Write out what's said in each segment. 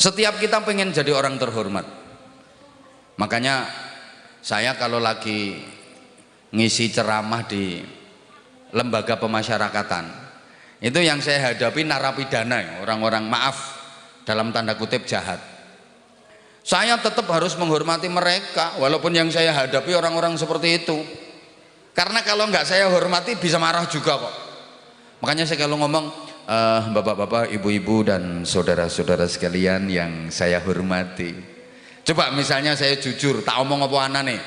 Setiap kita pengen jadi orang terhormat. Makanya saya kalau lagi ngisi ceramah di lembaga pemasyarakatan, itu yang saya hadapi narapidana, orang-orang maaf dalam tanda kutip jahat. Saya tetap harus menghormati mereka walaupun yang saya hadapi orang-orang seperti itu. Karena kalau nggak saya hormati bisa marah juga kok. Makanya saya kalau ngomong, bapak-bapak, ibu-ibu dan saudara-saudara sekalian yang saya hormati, coba misalnya saya jujur, tak omong apa anane,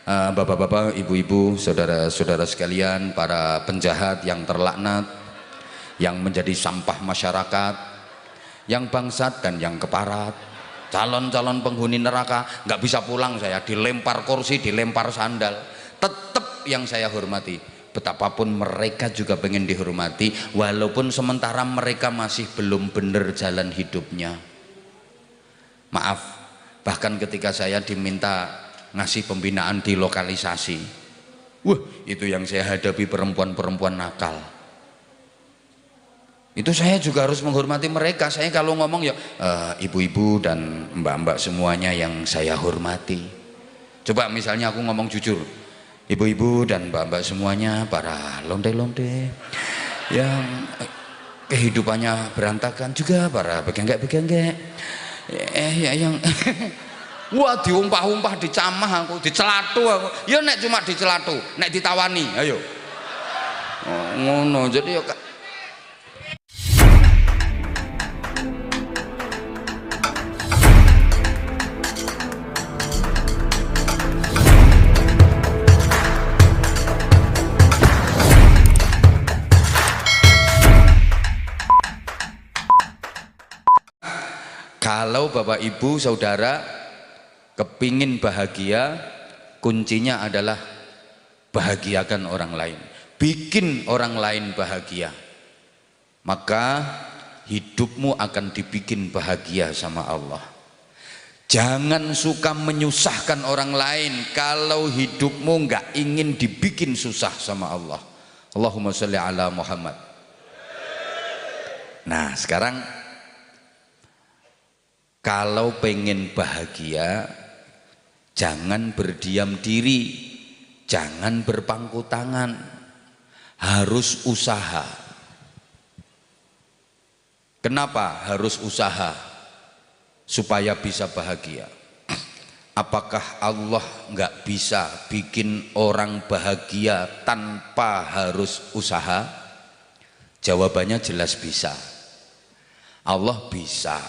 bapak-bapak, ibu-ibu, saudara-saudara sekalian, para penjahat yang terlaknat, yang menjadi sampah masyarakat, yang bangsat dan yang keparat, calon-calon penghuni neraka, nggak bisa pulang saya, dilempar kursi, dilempar sandal, tetap yang saya hormati. Betapapun mereka juga pengen dihormati, walaupun sementara mereka masih belum benar jalan hidupnya. Maaf, bahkan ketika saya diminta ngasih pembinaan di lokalisasi, itu yang saya hadapi perempuan-perempuan nakal. Itu saya juga harus menghormati mereka. Saya kalau ngomong ya ibu-ibu dan mbak-mbak semuanya yang saya hormati. Coba misalnya aku ngomong jujur, ibu-ibu dan mbak-mbak semuanya, para londe-londe yang kehidupannya berantakan juga, para begenggek-begenggek, yang wah diumpah-umpah, dicamah aku, dicelatu aku. Ya nek cuma dicelatu, nek ditawani, ayo. Oh, ngono. Jadi ya kalau Bapak Ibu Saudara kepingin bahagia, kuncinya adalah bahagiakan orang lain, bikin orang lain bahagia, maka hidupmu akan dibikin bahagia sama Allah. Jangan suka menyusahkan orang lain kalau hidupmu nggak ingin dibikin susah sama Allah. Allahumma sholli ala Muhammad. Nah sekarang kalau pengen bahagia, jangan berdiam diri, jangan berpangku tangan, harus usaha. Kenapa harus usaha supaya bisa bahagia? Apakah Allah nggak bisa bikin orang bahagia tanpa harus usaha? Jawabannya jelas bisa. Allah bisa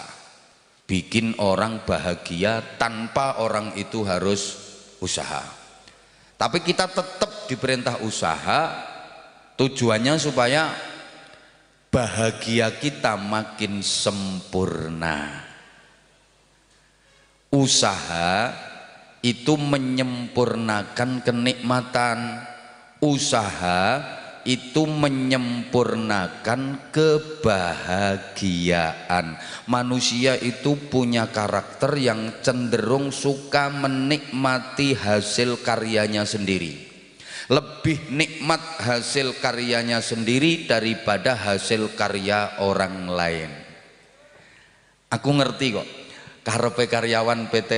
bikin orang bahagia tanpa orang itu harus usaha. Tapi kita tetap diperintah usaha, tujuannya supaya bahagia kita makin sempurna. Usaha itu menyempurnakan kenikmatan, usaha itu menyempurnakan kebahagiaan. Manusia itu punya karakter yang cenderung suka menikmati hasil karyanya sendiri, lebih nikmat hasil karyanya sendiri daripada hasil karya orang lain. Aku ngerti kok karepe karyawan PT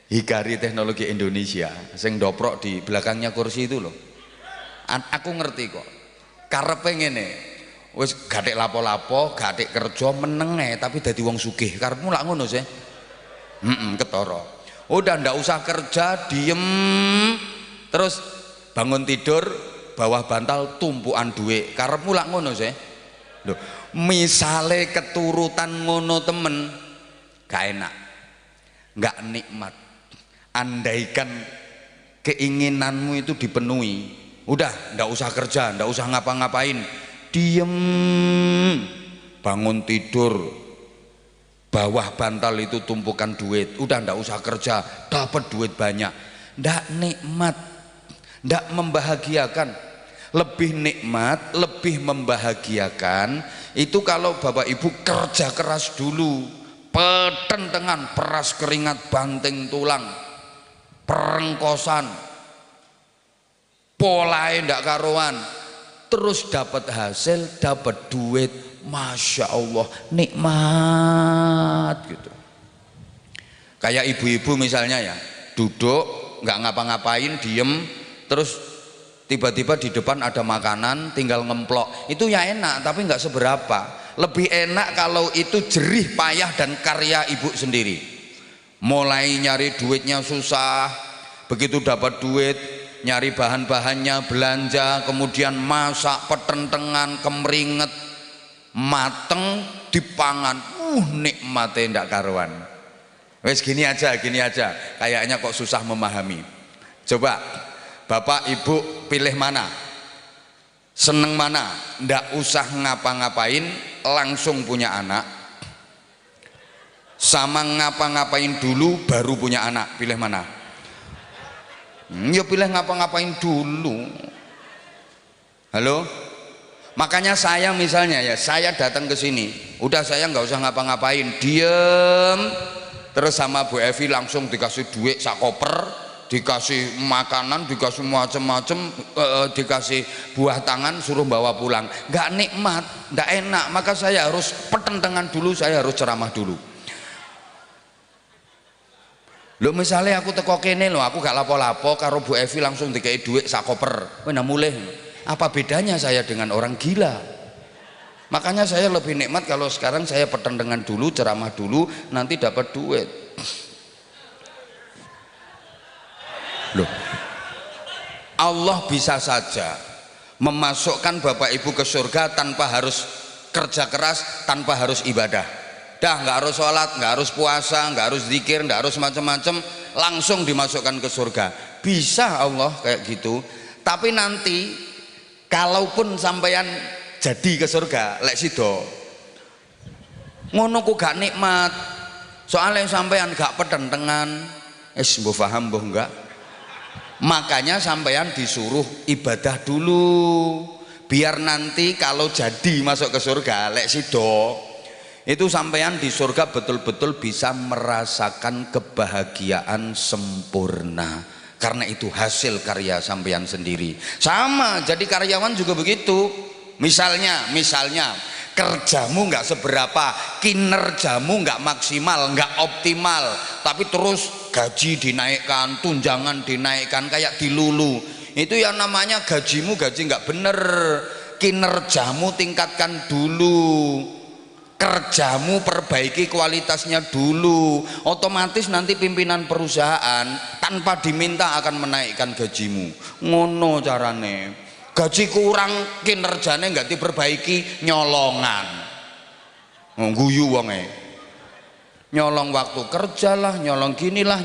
Hikari Teknologi Indonesia sing doprok di belakangnya kursi itu loh. Aku ngerti kok karepe ngene, wis gathik lapo-lapo, gathik kerja menenge tapi dadi wong sugih. Karepmu lak ngono sih. Ketara. Udah ndak usah kerja, diem terus bangun tidur bawah bantal tumpukan duit. Karepmu lak ngono sih. Loh, misale keturutan ngono temen gak enak, gak nikmat. Andaikan keinginanmu itu dipenuhi, udah ndak usah kerja, ndak usah ngapa-ngapain, diem bangun tidur bawah bantal itu tumpukan duit, udah ndak usah kerja, dapat duit banyak, ndak nikmat, ndak membahagiakan. Lebih nikmat, lebih membahagiakan itu kalau Bapak Ibu kerja keras dulu, petentengan, peras keringat, banting tulang, perengkosan, polae ndak karuan, terus dapat hasil, dapat duit, masya Allah, nikmat. nikmat gitu. Kayak ibu-ibu misalnya ya, duduk nggak ngapa-ngapain, diem, terus tiba-tiba di depan ada makanan, tinggal ngemplok. Itu ya enak, tapi nggak seberapa. Lebih enak kalau itu jerih payah dan karya ibu sendiri. Mulai nyari duitnya susah, begitu dapat duit nyari bahan-bahannya, belanja, kemudian masak, petentengan, kemeringet, mateng, dipangan, nikmatnya ndak karuan. Wes gini aja, kayaknya kok susah memahami. Coba bapak ibu pilih mana, seneng mana, ndak usah ngapa-ngapain langsung punya anak, sama ngapa-ngapain dulu baru punya anak, pilih mana? Ya pilih ngapa-ngapain dulu. Halo? Makanya saya misalnya ya, saya datang ke sini, udah saya nggak usah ngapa-ngapain, diem, terus sama Bu Evi langsung dikasih duit sak koper, dikasih makanan, dikasih macem-macem, dikasih buah tangan, suruh bawa pulang. Nggak nikmat, nggak enak. Maka saya harus petentengan dulu, saya harus ceramah dulu. Lo misalnya aku teko kene lo, aku gak lapo-lapo karo Bu Evi langsung dikai duit sak koper. Wena mulih. Apa bedanya saya dengan orang gila? Makanya saya lebih nikmat kalau sekarang saya petentengan dulu, ceramah dulu, nanti dapat duit. Loh, Allah bisa saja memasukkan bapak ibu ke surga tanpa harus kerja keras, tanpa harus ibadah. Dah nggak harus sholat, nggak harus puasa, nggak harus zikir, nggak harus macam-macam, langsung dimasukkan ke surga. Bisa Allah kayak gitu. Tapi nanti kalaupun sampean jadi ke surga, lek sido ngono ku gak nikmat. Soalnya sampean gak petentengan, mbok paham mbok enggak? Makanya sampean disuruh ibadah dulu, biar nanti kalau jadi masuk ke surga, lek sido itu sampean di surga betul-betul bisa merasakan kebahagiaan sempurna, karena itu hasil karya sampean sendiri. Sama jadi karyawan juga begitu. Misalnya kerjamu nggak seberapa, kinerjamu nggak maksimal, nggak optimal, tapi terus gaji dinaikkan, tunjangan dinaikkan kayak dilulu, itu yang namanya gaji nggak bener. Kinerjamu tingkatkan dulu, kerjamu perbaiki kualitasnya dulu, otomatis nanti pimpinan perusahaan tanpa diminta akan menaikkan gajimu. Ngono carane. Gaji kurang, kinerjanya nggak diperbaiki, nyolongan, guyu wonge, nyolong waktu kerja lah, nyolong ginilah,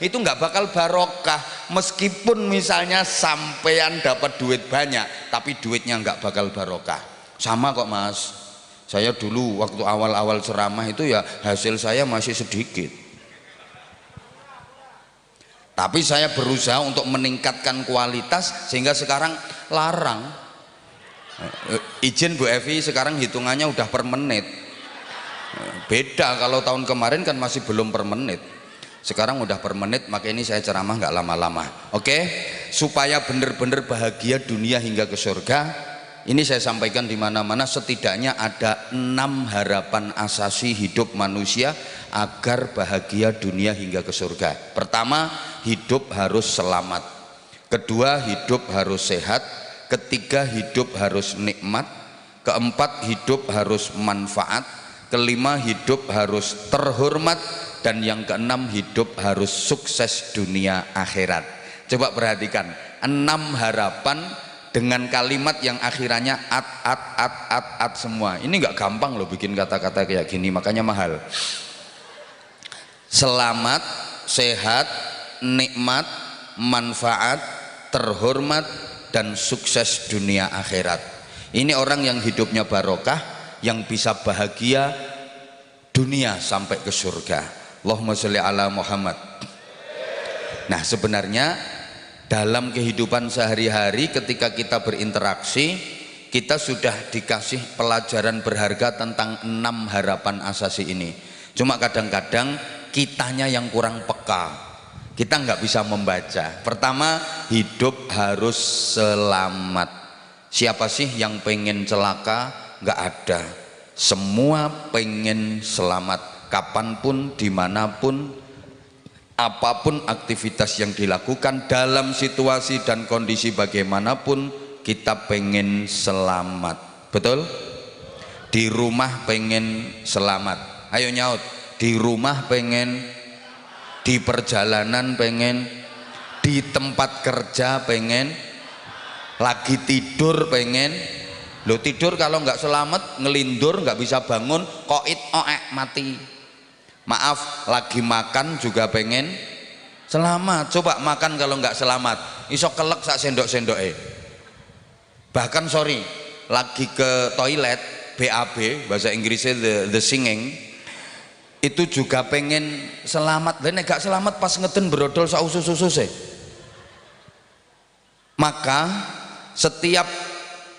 itu nggak bakal barokah. Meskipun misalnya sampean dapat duit banyak, tapi duitnya nggak bakal barokah. Sama kok mas, saya dulu waktu awal-awal ceramah itu ya hasil saya masih sedikit, tapi saya berusaha untuk meningkatkan kualitas sehingga sekarang larang. Izin Bu Evi sekarang hitungannya udah per menit. Beda kalau tahun kemarin kan masih belum per menit, sekarang udah per menit. Maka ini saya ceramah nggak lama-lama. Oke, supaya benar-benar bahagia dunia hingga ke surga, ini saya sampaikan di mana-mana, setidaknya ada 6 harapan asasi hidup manusia agar bahagia dunia hingga ke surga. Pertama, hidup harus selamat. Kedua, hidup harus sehat. Ketiga, hidup harus nikmat. Keempat, hidup harus manfaat. Kelima, hidup harus terhormat. Dan yang keenam, hidup harus sukses dunia akhirat. Coba perhatikan 6 harapan dengan kalimat yang akhirannya at semua. Ini nggak gampang loh bikin kata-kata kayak gini, makanya mahal. Selamat, sehat, nikmat, manfaat, terhormat, dan sukses dunia akhirat. Ini orang yang hidupnya barokah, yang bisa bahagia dunia sampai ke surga. Allahumma sholli ala Muhammad. Nah, sebenarnya dalam kehidupan sehari-hari ketika kita berinteraksi, kita sudah dikasih pelajaran berharga tentang 6 harapan asasi ini. Cuma kadang-kadang kitanya yang kurang peka, kita nggak bisa membaca. Pertama, hidup harus selamat. Siapa sih yang pengen celaka? Nggak ada. Semua pengen selamat. kapanpun, dimanapun, apapun aktivitas yang dilakukan, dalam situasi dan kondisi bagaimanapun, kita pengen selamat. Betul? Di rumah pengen selamat. Ayo nyaut. Di rumah pengen, di perjalanan pengen, di tempat kerja pengen, lagi tidur pengen. Lo tidur kalau nggak selamat, ngelindur, nggak bisa bangun, koit mati. Maaf, lagi makan juga pengen selamat. Coba makan kalau nggak selamat, iso kelek sak sendok-sendoke. Bahkan sorry, lagi ke toilet, BAB bahasa Inggrisnya the singing, itu juga pengen selamat. Dan nggak selamat pas ngeden brodol sak usus-usus. Maka setiap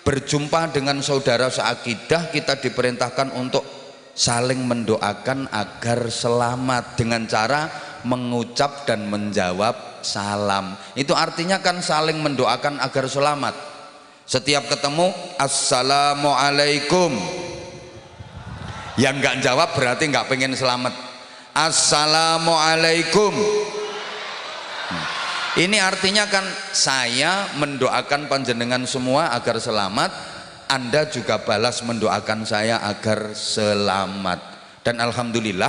berjumpa dengan saudara seakidah, kita diperintahkan untuk saling mendoakan agar selamat dengan cara mengucap dan menjawab salam. Itu artinya kan saling mendoakan agar selamat. Setiap ketemu assalamualaikum, yang nggak jawab berarti nggak pengen selamat. Assalamualaikum, ini artinya kan saya mendoakan panjenengan semua agar selamat, Anda juga balas mendoakan saya agar selamat. Dan alhamdulillah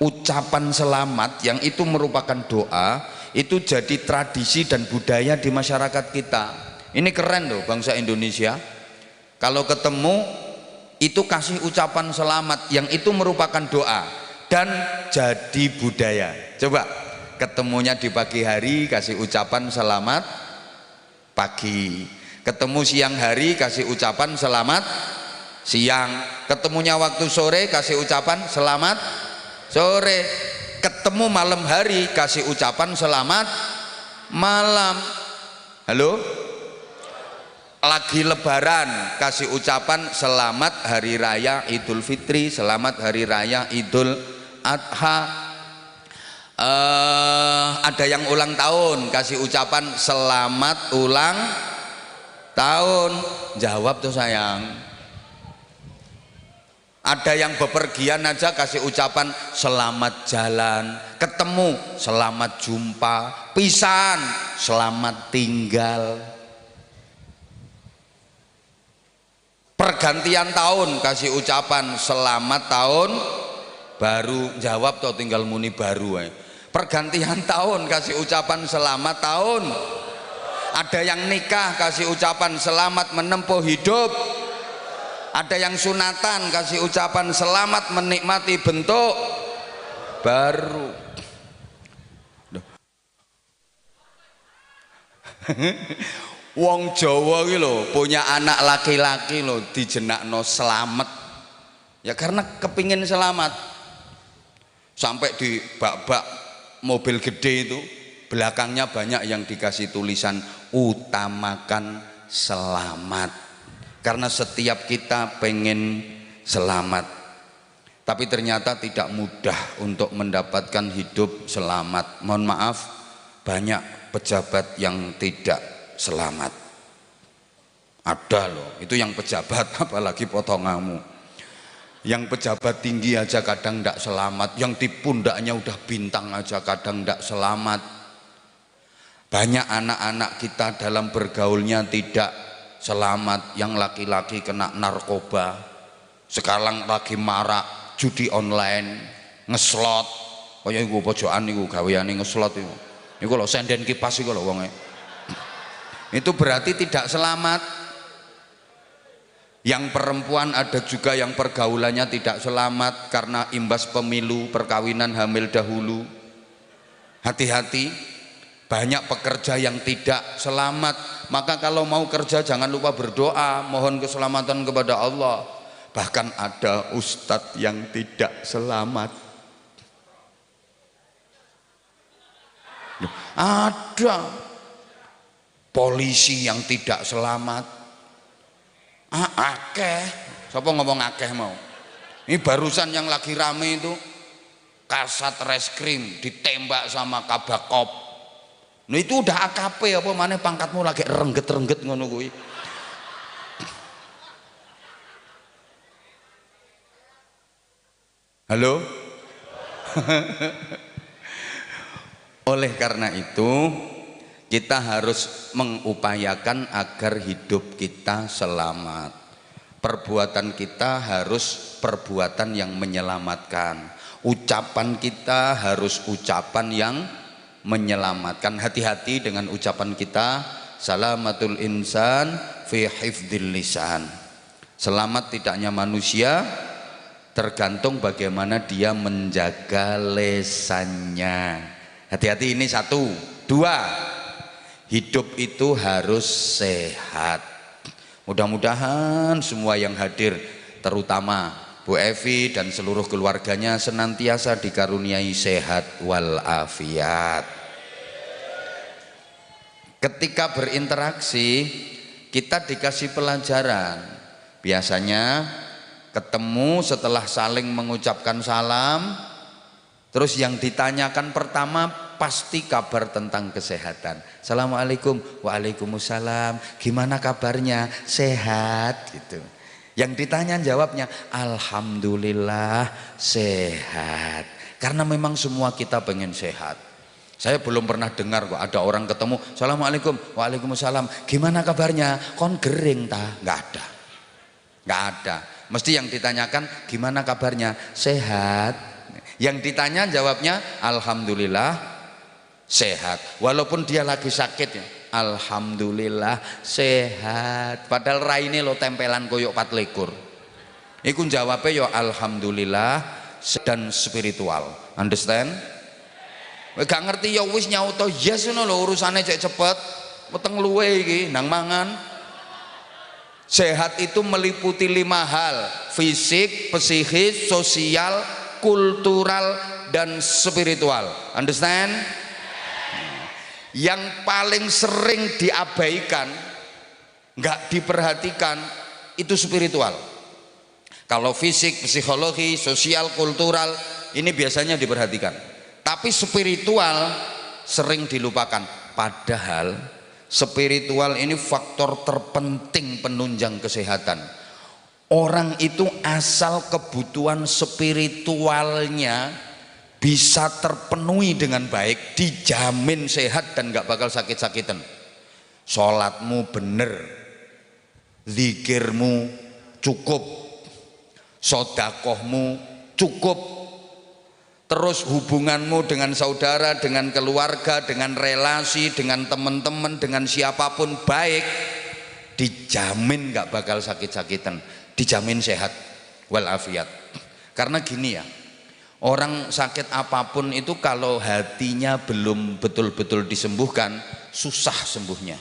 ucapan selamat yang itu merupakan doa itu jadi tradisi dan budaya di masyarakat kita. Ini keren loh bangsa Indonesia. Kalau ketemu itu kasih ucapan selamat yang itu merupakan doa dan jadi budaya. Coba ketemunya di pagi hari kasih ucapan selamat pagi, ketemu siang hari kasih ucapan selamat siang, ketemunya waktu sore kasih ucapan selamat sore, ketemu malam hari kasih ucapan selamat malam. Halo, lagi lebaran kasih ucapan selamat hari raya Idul Fitri, selamat hari raya Idul Adha. Ada yang ulang tahun kasih ucapan selamat ulang tahun. Jawab tuh sayang. Ada yang bepergian aja kasih ucapan selamat jalan, ketemu selamat jumpa, pisan selamat tinggal. Pergantian tahun kasih ucapan selamat tahun baru. Jawab tuh tinggal muni baru. Pergantian tahun kasih ucapan selamat tahun. Ada yang nikah kasih ucapan selamat menempuh hidup. Ada yang sunatan kasih ucapan selamat menikmati bentuk baru. Wong Jawa iki lho punya anak laki-laki lho dijenakno selamat. Ya karena kepingin selamat. Sampai di bak-bak mobil gede itu belakangnya banyak yang dikasih tulisan utamakan selamat. Karena setiap kita pengen selamat. Tapi ternyata tidak mudah untuk mendapatkan hidup selamat. Mohon maaf, banyak pejabat yang tidak selamat. Ada loh, itu yang pejabat apalagi potonganmu. Yang pejabat tinggi aja kadang tidak selamat, yang di pundaknya udah bintang aja kadang tidak selamat. Banyak anak-anak kita dalam bergaulnya tidak selamat. Yang laki-laki kena narkoba, sekarang lagi marak judi online, ngeslot. Oh ya iku pojokan niku gaweane ngeslot iku. Niku lho senden kipas iku lho wonge. Itu berarti tidak selamat. Yang perempuan ada juga yang pergaulannya tidak selamat karena imbas pemilu, perkawinan hamil dahulu. Hati-hati, banyak pekerja yang tidak selamat. Maka kalau mau kerja jangan lupa berdoa, mohon keselamatan kepada Allah. Bahkan ada ustadz yang tidak selamat. Ada polisi yang tidak selamat. Akeh. Siapa ngomong akeh mau? Ini barusan yang lagi rame itu Kasat Reskrim ditembak sama Kabakop. Nah itu udah AKP apa mana pangkatmu lagi rengget-rengget ngono kuwi. Halo? Oleh karena itu kita harus mengupayakan agar hidup kita selamat. Perbuatan kita harus perbuatan yang menyelamatkan. Ucapan kita harus ucapan yang menyelamatkan. Hati-hati dengan ucapan kita. Salamatul insan fi hifdzil lisan. Selamat tidak hanya manusia, tergantung bagaimana dia menjaga lesannya. Hati-hati, ini satu. Dua, hidup itu harus sehat. Mudah-mudahan semua yang hadir, terutama Bu Evi dan seluruh keluarganya, senantiasa dikaruniai sehat walafiat. Ketika berinteraksi, kita dikasih pelajaran. Biasanya ketemu setelah saling mengucapkan salam, terus yang ditanyakan pertama pasti kabar tentang kesehatan. Assalamualaikum. Waalaikumsalam. Gimana kabarnya? Sehat gitu. Yang ditanya jawabnya alhamdulillah sehat. Karena memang semua kita pengen sehat. Saya belum pernah dengar kok ada orang ketemu, Assalamualaikum. Waalaikumsalam. Gimana kabarnya? Kon gering ta? Nggak ada. Nggak ada. Mesti yang ditanyakan gimana kabarnya? Sehat. Yang ditanya jawabnya alhamdulillah sehat, walaupun dia lagi sakit ya, alhamdulillah sehat. Padahal raine lo tempelan koyok 4 iku jawabnya ya alhamdulillah dan spiritual. Understand? Gak ngerti ya wis nyauto yes ngono lho, urusane cek cepet weteng luwe iki nang mangan. Sehat itu meliputi 5 hal: fisik, psikis, sosial, kultural, dan spiritual. Understand? Yang paling sering diabaikan, nggak diperhatikan, itu spiritual. Kalau fisik, psikologi, sosial, kultural, ini biasanya diperhatikan. Tapi spiritual sering dilupakan. Padahal spiritual ini faktor terpenting penunjang kesehatan. Orang itu asal kebutuhan spiritualnya bisa terpenuhi dengan baik, dijamin sehat dan gak bakal sakit-sakitan. Sholatmu bener, zikirmu cukup, sodakohmu cukup, terus hubunganmu dengan saudara, dengan keluarga, dengan relasi, dengan teman-teman, dengan siapapun baik, dijamin gak bakal sakit-sakitan, dijamin sehat walafiat. Karena gini ya, orang sakit apapun itu kalau hatinya belum betul-betul disembuhkan, susah sembuhnya.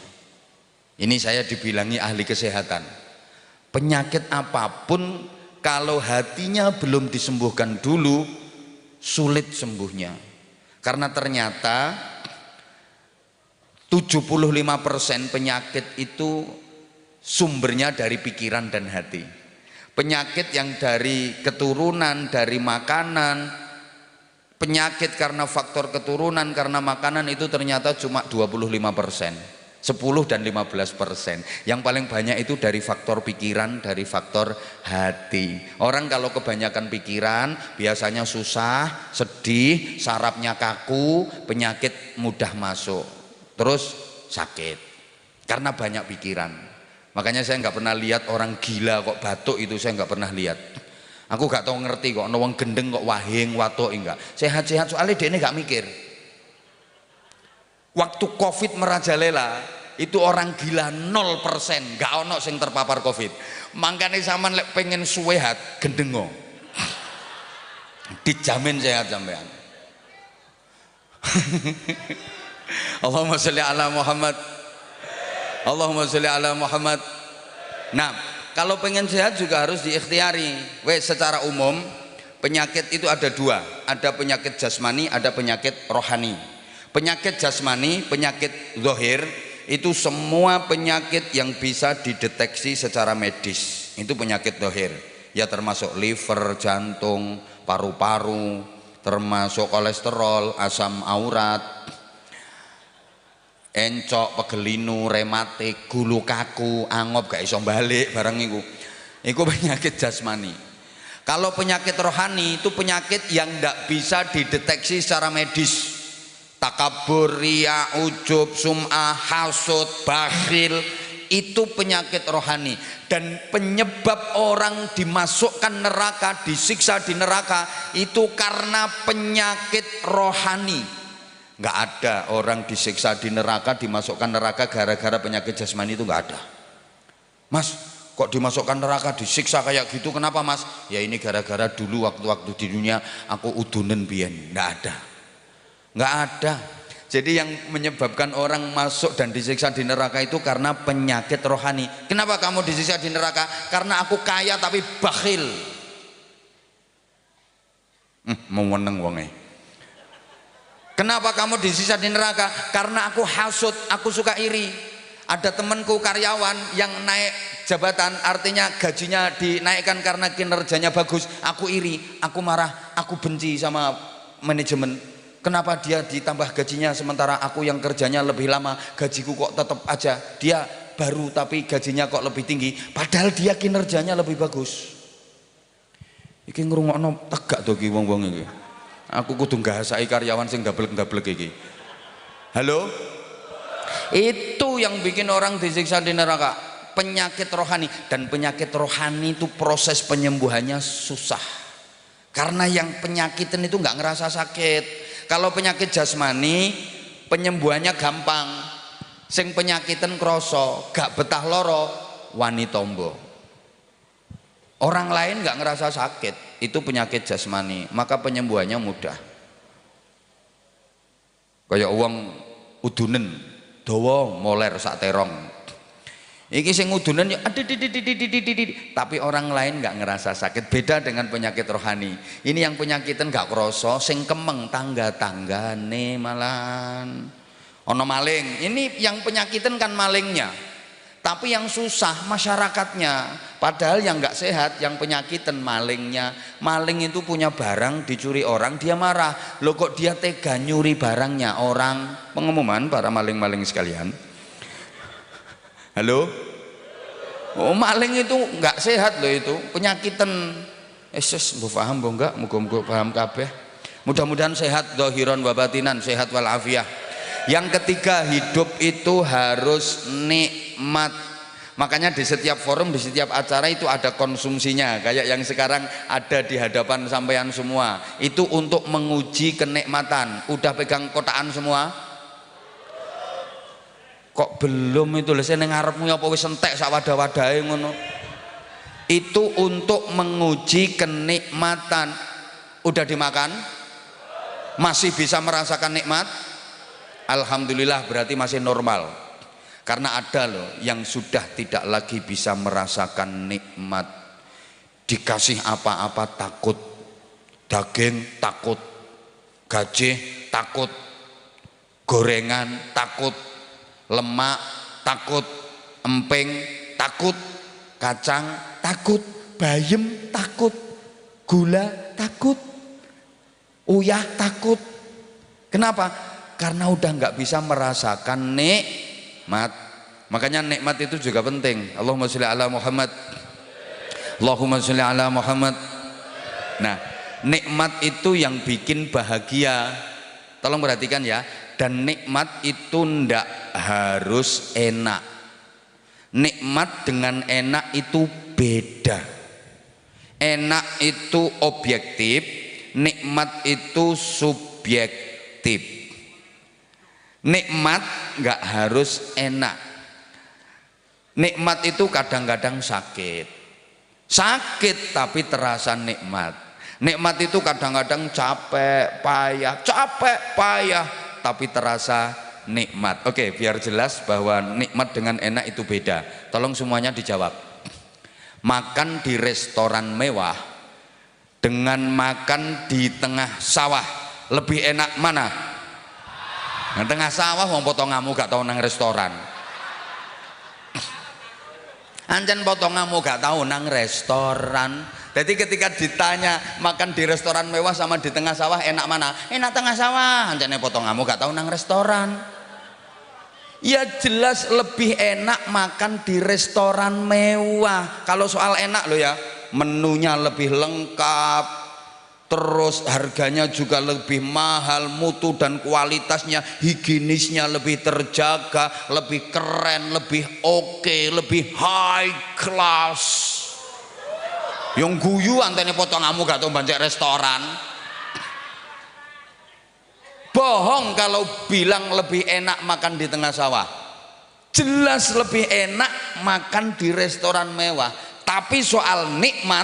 Ini saya dibilangi ahli kesehatan. Penyakit apapun kalau hatinya belum disembuhkan dulu, sulit sembuhnya. Karena ternyata 75% penyakit itu sumbernya dari pikiran dan hati. Penyakit yang dari keturunan, dari makanan, penyakit karena faktor keturunan, karena makanan itu ternyata cuma 25%, 10 dan 15%. Yang paling banyak itu dari faktor pikiran, dari faktor hati. Orang kalau kebanyakan pikiran biasanya susah, sedih, sarafnya kaku, penyakit mudah masuk, terus sakit karena banyak pikiran. Makanya saya nggak pernah lihat orang gila kok batuk, itu saya nggak pernah lihat. Aku nggak tahu ngerti kok wong gendeng kok wahing watuk enggak. Sehat-sehat soalnya dia ini nggak mikir. Waktu Covid merajalela itu orang gila 0%, nggak ono sing terpapar Covid. Makanya sampean lek pengen sehat gendengo, dijamin sehat sampean. Allahumma sholli ala Muhammad. Allahumma sholli ala Muhammad. Nah, kalau pengen sehat juga harus diikhtiari. Secara umum penyakit itu ada 2, ada penyakit jasmani, ada penyakit rohani. Penyakit jasmani, penyakit zahir, itu semua penyakit yang bisa dideteksi secara medis. Itu penyakit zahir. Ya termasuk liver, jantung, paru-paru, termasuk kolesterol, asam urat, encok, pegelinu, rematik, gulu kaku, angop gak iso balik barang iku penyakit jasmani. Kalau penyakit rohani itu penyakit yang tidak bisa dideteksi secara medis. Takabur, riya, ujub, sum'ah, hasud, bakhil, itu penyakit rohani. Dan penyebab orang dimasukkan neraka, disiksa di neraka, itu karena penyakit rohani. Nggak ada orang disiksa di neraka, dimasukkan neraka gara-gara penyakit jasmani, itu nggak ada. Mas, kok dimasukkan neraka, disiksa kayak gitu, kenapa mas? Ya ini gara-gara dulu waktu-waktu di dunia aku udunen biyen. Nggak ada, nggak ada. Jadi yang menyebabkan orang masuk dan disiksa di neraka itu karena penyakit rohani. Kenapa kamu disiksa di neraka? Karena aku kaya tapi bakhil. Mau meneng wonge. Kenapa kamu disiksa di neraka? Karena aku hasud, aku suka iri. Ada temanku karyawan yang naik jabatan, artinya gajinya dinaikkan karena kinerjanya bagus. Aku iri, aku marah, aku benci sama manajemen. Kenapa dia ditambah gajinya sementara aku yang kerjanya lebih lama, gajiku kok tetap aja. Dia baru tapi gajinya kok lebih tinggi, padahal dia kinerjanya lebih bagus. Iki ngrungokno tegak to iki wong-wong iki. Aku kudu nggahasai karyawan sing gablek-gablek iki. Halo? Itu yang bikin orang disiksa di neraka, penyakit rohani. Dan penyakit rohani itu proses penyembuhannya susah. Karena yang penyakitan itu nggak ngerasa sakit. Kalau penyakit jasmani penyembuhannya gampang. Sing penyakitan kroso, gak betah loro, wani tombo. Orang lain nggak ngerasa sakit, itu penyakit jasmani, maka penyembuhannya mudah. Kayak uang udunen, dawa moler sak terong. Iki sing udunan ya tapi orang lain nggak ngerasa sakit. Beda dengan penyakit rohani. Ini yang penyakitan nggak kroso, sing kemeng tangga-tanggane malan. Ono maling. Ini yang penyakitan kan malingnya. Tapi yang susah masyarakatnya. Padahal yang nggak sehat, yang penyakitan malingnya. Maling itu punya barang dicuri orang, dia marah. Loh kok dia tega nyuri barangnya orang? Pengumuman para maling-maling sekalian. Halo? Oh, maling itu enggak sehat loh, itu penyakitan. Yesus, mbok paham mbok enggak? Muga-muga paham kabeh. Mudah-mudahan sehat zahiran wa batinan, sehat wal afiyah. Yang ketiga, hidup itu harus nikmat. Makanya di setiap forum, di setiap acara itu ada konsumsinya. Kayak yang sekarang ada di hadapan sampean semua. Itu untuk menguji kenikmatan. Udah pegang kotaan semua? Kok belum itu? Lha sing ngarepmu apa wis entek sak wadah-wadahe ngono. Itu untuk menguji kenikmatan. Udah dimakan? Masih bisa merasakan nikmat? Alhamdulillah, berarti masih normal. Karena ada loh yang sudah tidak lagi bisa merasakan nikmat. Dikasih apa-apa takut. Daging takut, gaji takut, gorengan takut, lemak takut, emping takut, kacang takut, bayem takut, gula takut, uyah takut. Kenapa? Karena udah nggak bisa merasakan nikmat. Makanya nikmat itu juga penting. Allahumma sholli ala Muhammad, Allahumma sholli ala Muhammad. Nah, nikmat itu yang bikin bahagia. Tolong perhatikan ya. Dan nikmat itu ndak harus enak. Nikmat dengan enak itu beda. Enak itu objektif, nikmat itu subjektif. Nikmat nggak harus enak. Nikmat itu kadang-kadang sakit. Sakit tapi terasa nikmat. Nikmat itu kadang-kadang capek, payah, tapi terasa nikmat. Oke, biar jelas bahwa nikmat dengan enak itu beda. Tolong semuanya dijawab. Makan di restoran mewah dengan makan di tengah sawah, lebih enak mana? Nah, tengah sawah wong potonganmu gak tau nang restoran. Anjen potonganmu gak tau nang restoran. Jadi ketika ditanya makan di restoran mewah sama di tengah sawah enak mana? Enak tengah sawah. Anjane potonganmu gak tahu nang restoran. Ya jelas lebih enak makan di restoran mewah. Kalau soal enak loh ya, menunya lebih lengkap, terus harganya juga lebih mahal, mutu dan kualitasnya, higienisnya lebih terjaga, lebih keren, lebih oke, lebih high class. Yang guyu antene potonganmu gak tau bancek restoran. Bohong kalau bilang lebih enak makan di tengah sawah. Jelas lebih enak makan di restoran mewah. Tapi soal nikmat,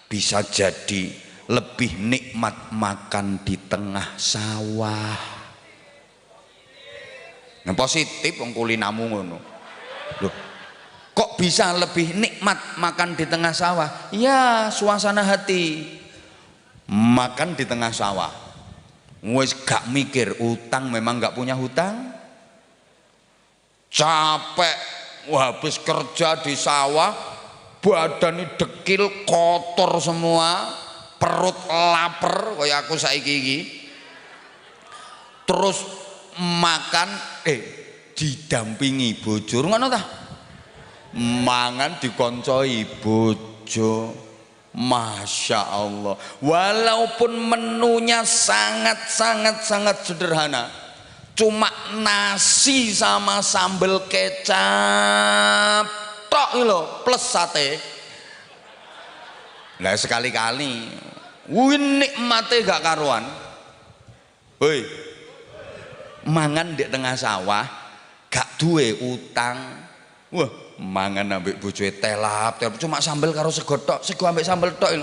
bisa jadi lebih nikmat makan di tengah sawah. Yang positif wong kulinamu ngono. Loh, kok bisa lebih nikmat makan di tengah sawah? Ya, suasana hati. Makan di tengah sawah. Wes gak mikir utang, memang gak punya hutang. Capek, habis kerja di sawah, badan dekil, kotor semua, perut lapar kayak aku saiki iki. Terus makan didampingi bojo ngono ta? Mangan dikoncoi bojo. Masya Allah, walaupun menunya sangat sederhana, cuma nasi sama sambal kecap tok lho plus sate. Lah sekali-kali nikmate gak karuan. Hoi, mangan di tengah sawah, gak duwe utang. Wah, mangan ambek bojoe telap, cuma sambel karo sego tok, sego ambek sambel tok.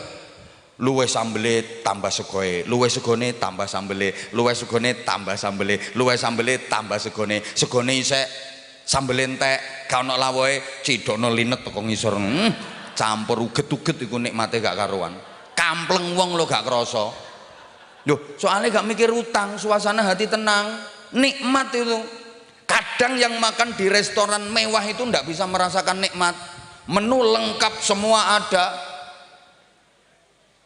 Luwih sambele tambah segoe, luwih segone tambah sambele, luwih segone tambah sambele, luwih sambele tambah segone. Segone isek sambele entek, gak ono lawohe, cidokno linet teko ngisor. Campur uget-uget iku nikmate gak karuan. Kampleng wong lo gak krasa. Loh, soalnya gak mikir utang, suasana hati tenang, nikmat itu. Kadang yang makan di restoran mewah itu ndak bisa merasakan nikmat. Menu lengkap semua ada,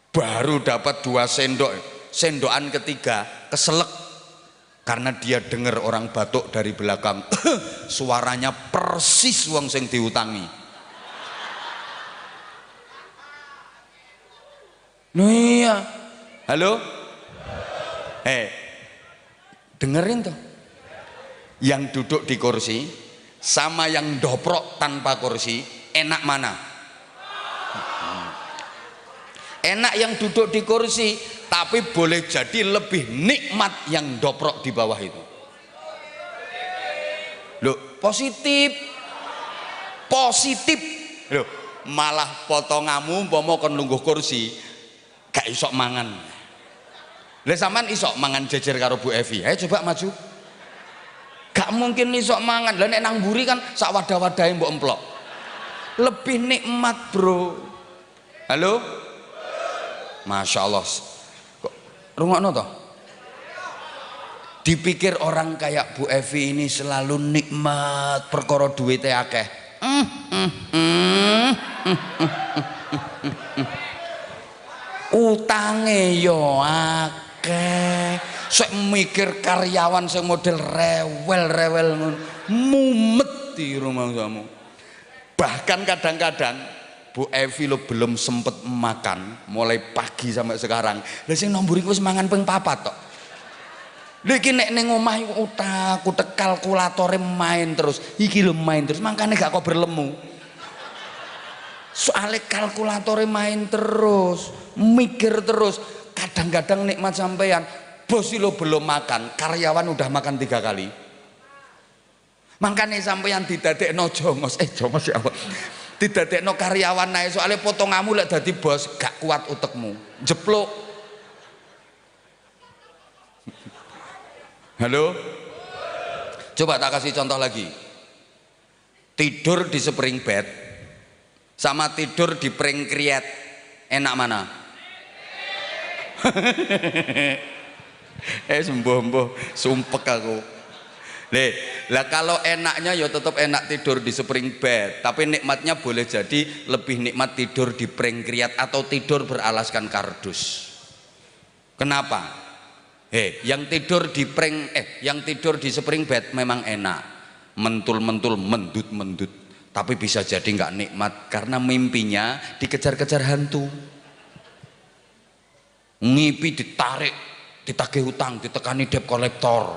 baru dapat 2 sendok, sendokan ketiga keselek karena dia dengar orang batuk dari belakang. Suaranya persis wong sing diutangi. Loh iya, halo, dengerin tuh. Yang duduk di kursi sama yang doprok tanpa kursi, enak mana? Enak yang duduk di kursi, tapi boleh jadi lebih nikmat yang doprok di bawah itu. Loh, positif loh, malah potongamu umpama kon lungguh kursi gak isok mangan. Lah sampean isok mangan jejer karo Bu Evi, ayo coba maju. Gak mungkin isok mangan. Lah nek nang mburi kan sak wadah-wadahe mbok emplok. Lebih nikmat, Bro. Halo? Masya Allah. Kok rungokno toh? Dipikir orang kayak Bu Evi ini selalu nikmat perkara duwite akeh. Utange yo akeh. Sek mikir karyawan sing model rewel mumet di rumah kamu. Bahkan kadang-kadang Bu Evi lo belum sempet makan mulai pagi sampai sekarang. Lah sing nomburi wis mangan ping 4 tok. Lha iki nek ning omah aku kalkulatore main terus. Iki lho main terus, makane gak kok berlemu. Soale kalkulatore main terus, mikir terus. Kadang-kadang nikmat sampean. Bos lo belum makan, karyawan udah makan 3 kali. Makanya sampeyan didadekno jongos, jongos ya apa? Didadekno karyawan naik soalnya potonganmu lek dadi bos gak kuat utekmu, jeplok. Halo? Coba tak kasih contoh lagi. Tidur di spring bed sama tidur di pring kriet, enak mana? Sembuh-sembuh sumpek aku. Lah kalau enaknya ya tetap enak tidur di spring bed, tapi nikmatnya boleh jadi lebih nikmat tidur di pring kriat atau tidur beralaskan kardus. Kenapa? Yang tidur di yang tidur di spring bed memang enak, mentul-mentul, mendut-mendut. tapi bisa jadi nggak nikmat karena mimpinya dikejar-kejar hantu. Ngipi ditarik, ditagih hutang, ditekani debt kolektor.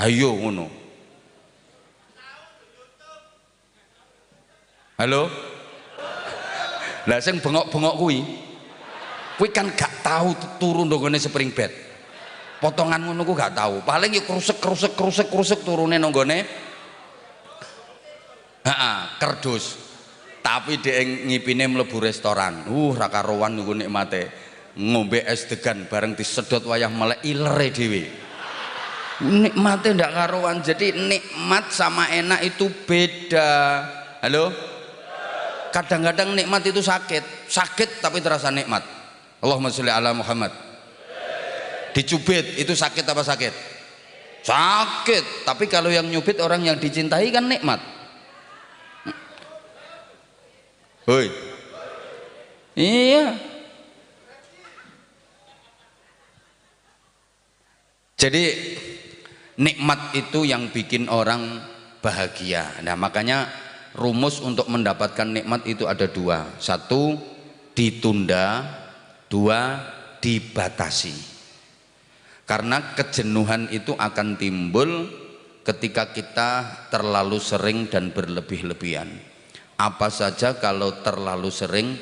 Ayo ngono. Halo? Lah sing bengok-bengok kuwi kan gak tahu turun nonggone spring bed. Potongan ngono ku gak tahu. Paling ya krusek turune nonggone. Kerdus. Tapi dhek ngipine mlebu restoran. Ra karuan niku nikmate. Ngombe es degan bareng disedot wayah melek ilere dhewe. Nikmate ndak karuan. Jadi nikmat sama enak itu beda. Halo? Kadang-kadang nikmat itu sakit tapi terasa nikmat. Allahumma sholli ala Muhammad. Dicubit itu sakit apa sakit? Sakit, tapi kalau yang nyubit orang yang dicintai kan nikmat. Hoi. Iya. Jadi nikmat itu yang bikin orang bahagia. Nah, makanya rumus untuk mendapatkan nikmat itu ada dua. Satu, ditunda. Dua, dibatasi. Karena kejenuhan itu akan timbul ketika kita terlalu sering dan berlebih-lebihan. Apa saja kalau terlalu sering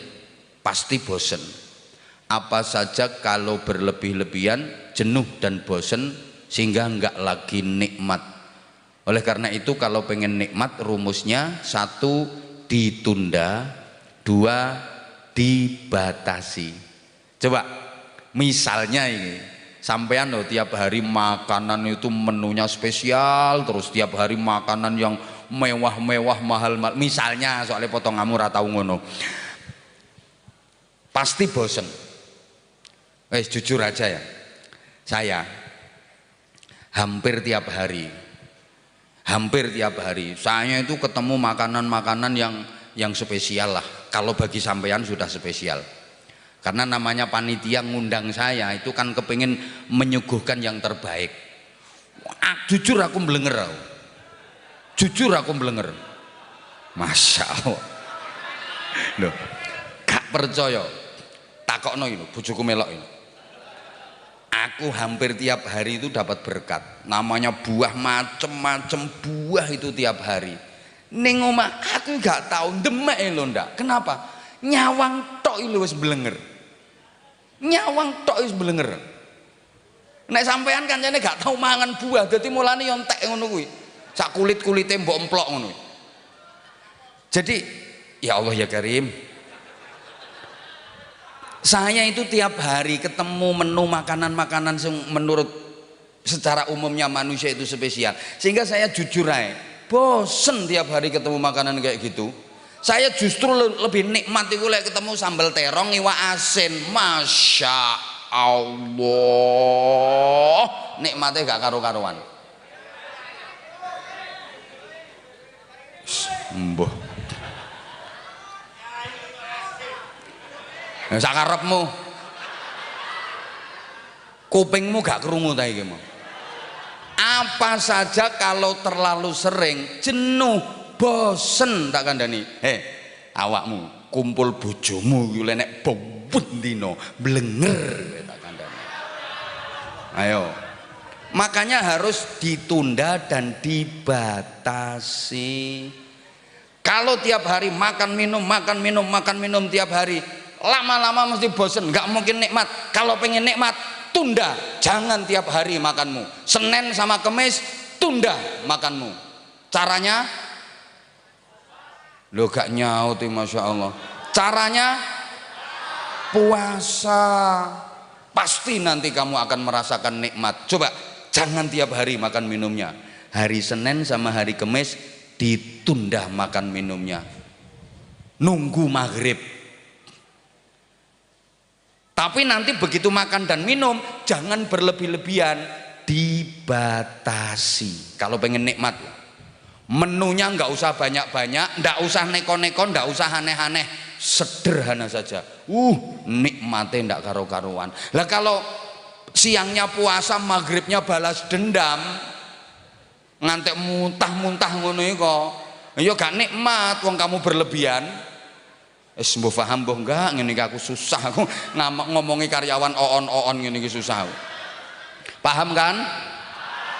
pasti bosen. Apa saja kalau berlebih-lebihan jenuh dan bosen sehingga enggak lagi nikmat. Oleh karena itu kalau pengen nikmat rumusnya satu, ditunda. Dua, dibatasi. Coba misalnya ini sampean loh tiap hari makanan itu menunya spesial, terus tiap hari makanan yang mewah-mewah mahal-mahal. Misalnya soalnya potonganmu ra tau ngono. Pasti bosen. Jujur aja ya. Saya hampir tiap hari saya itu ketemu makanan-makanan yang spesial lah. Kalau bagi sampean sudah spesial. Karena namanya panitia ngundang saya itu kan kepingin menyuguhkan yang terbaik. Jujur aku mblenger. Masya Allah. Loh, gak percaya. Takokno ini, bojoku melok ini. Aku hampir tiap hari itu dapat berkat. Namanya buah macem-macem buah itu tiap hari. Ning omah aku gak tahu demek lho ndak. Kenapa? Nyawang tok iki wis blenger. Nek sampean kancane gak tahu mangan buah, dadi mulane yo entek ngono kuwi. Sak kulit-kulite mbok emplok ngono. Jadi ya Allah ya Karim. Saya itu tiap hari ketemu menu makanan-makanan yang menurut secara umumnya manusia itu spesial. Sehingga saya jujur aja, bosen tiap hari ketemu makanan kayak gitu. Saya justru lebih nikmat itu ketemu sambal terong iwak asin. Masya Allah, nikmatnya gak karu-karuan. Mbah. Sakarepmu. Kupingmu gak krungu ta iki mau. Apa saja kalau terlalu sering jenuh, bosen tak kandhani. Awakmu kumpul bojomu iki nek bobot dino blenger tak kandhani. Ayo. Makanya harus ditunda dan dibatasi. Kalau tiap hari makan minum tiap hari, lama-lama mesti bosen, nggak mungkin nikmat. Kalau pengen nikmat, tunda, jangan tiap hari makanmu. Senin sama Kemis tunda makanmu. Caranya lo gak nyaut, Masya Allah. Caranya puasa, pasti nanti kamu akan merasakan nikmat. Coba jangan tiap hari makan minumnya. Hari Senin sama hari Kemis ditunda makan minumnya, nunggu maghrib. Tapi nanti begitu makan dan minum jangan berlebih-lebihan, dibatasi. Kalau pengen nikmat, menunya nggak usah banyak-banyak, nggak usah neko-neko, nggak usah aneh-aneh, sederhana saja. Nikmatnya nggak karu-karuan. Lah kalau siangnya puasa, maghribnya balas dendam, ngantek muntah-muntah ngono kok, Ya gak nikmat wong kamu berlebihan. Wis mbuh paham mbuh enggak ngene iki aku susah aku ngomongi karyawan oon ngene iki susah. Paham kan?